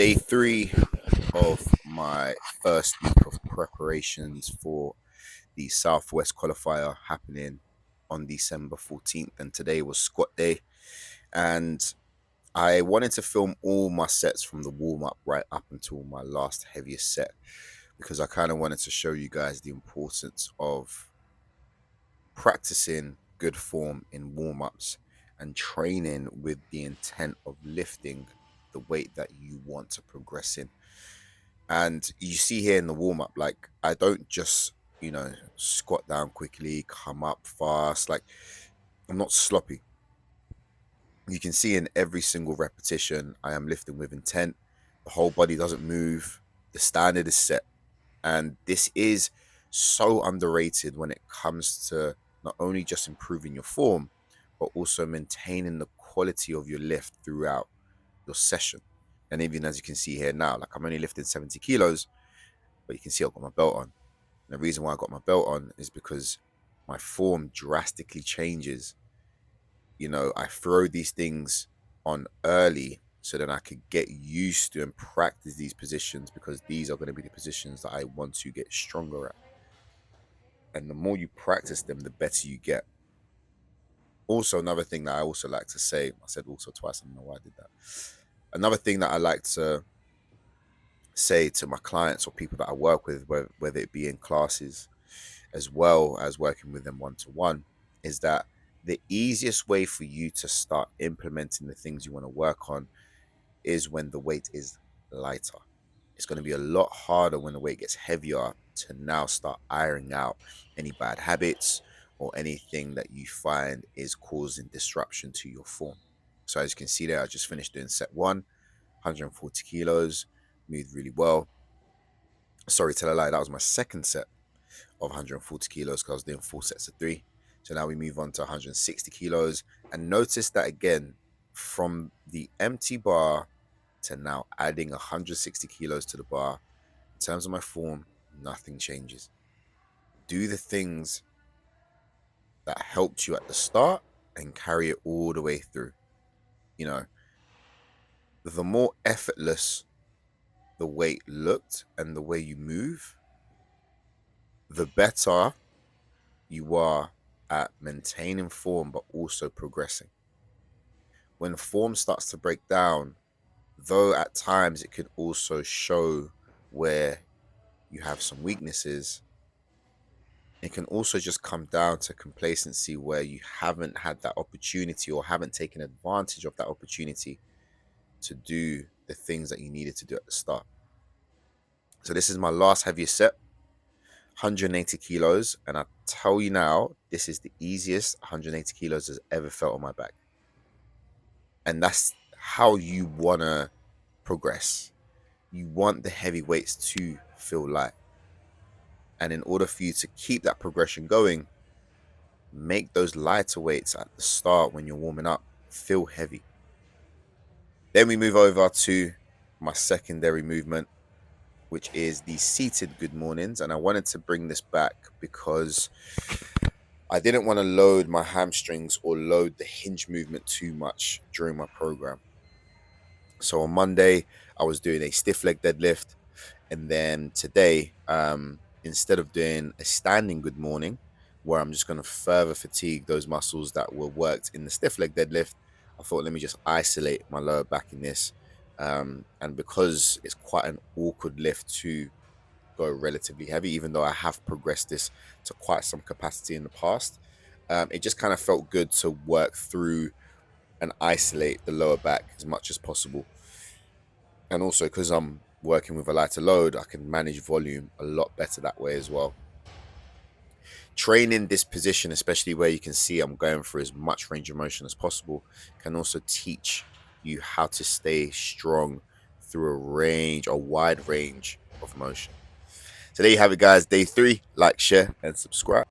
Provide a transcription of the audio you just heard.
Day three of my first week of preparations for the Southwest qualifier happening on December 14th. And today was squat day. And I wanted to film all my sets from the warm up right up until my last heaviest set because I kind of wanted to show you guys the importance of practicing good form in warm ups and training with the intent of lifting the weight that you want to progress in. And you see here in the warm up, like I don't just, squat down quickly, come up fast. Like I'm not sloppy. You can see in every single repetition, I am lifting with intent. The whole body doesn't move. The standard is set. And this is so underrated when it comes to not only just improving your form, but also maintaining the quality of your lift throughout your session. And even as you can see here now, like I'm only lifting 70 kilos, but you can see I've got my belt on. And the reason why I got my belt on is because my form drastically changes. I throw these things on early so that I could get used to and practice these positions because these are going to be the positions that I want to get stronger at. And the more you practice them, the better you get. Also, another thing that I also like to say, I said also twice, I don't know why I did that. Another thing that I like to say to my clients or people that I work with, whether it be in classes as well as working with them one-to-one, is that the easiest way for you to start implementing the things you want to work on is when the weight is lighter. It's going to be a lot harder when the weight gets heavier to now start ironing out any bad habits or anything that you find is causing disruption to your form. So as you can see there, I just finished doing set 140 kilos, moved really well. Sorry, tell a lie, that was my second set of 140 kilos because I was doing 4 sets of 3. So now we move on to 160 kilos. And notice that again, from the empty bar to now adding 160 kilos to the bar, in terms of my form, nothing changes. Do the things that helped you at the start and carry it all the way through. The more effortless the weight looked and the way you move, the better you are at maintaining form but also progressing. When form starts to break down, though at times it could also show where you have some weaknesses, it can also just come down to complacency where you haven't had that opportunity or haven't taken advantage of that opportunity to do the things that you needed to do at the start. So this is my last heaviest set, 180 kilos. And I tell you now, this is the easiest 180 kilos has ever felt on my back. And that's how you want to progress. You want the heavy weights to feel light. And in order for you to keep that progression going, make those lighter weights at the start when you're warming up feel heavy. Then we move over to my secondary movement, which is the seated good mornings. And I wanted to bring this back because I didn't want to load my hamstrings or load the hinge movement too much during my program. So on Monday, I was doing a stiff leg deadlift. And then today, instead of doing a standing good morning, where I'm just going to further fatigue those muscles that were worked in the stiff leg deadlift, I thought, let me just isolate my lower back in this. And because it's quite an awkward lift to go relatively heavy, even though I have progressed this to quite some capacity in the past, it just kind of felt good to work through and isolate the lower back as much as possible. And also because I'm working with a lighter load, I can manage volume a lot better that way as well. Training this position, especially where you can see I'm going for as much range of motion as possible, can also teach you how to stay strong through a wide range of motion. So there you have it, guys. Day 3. Like, share, and subscribe.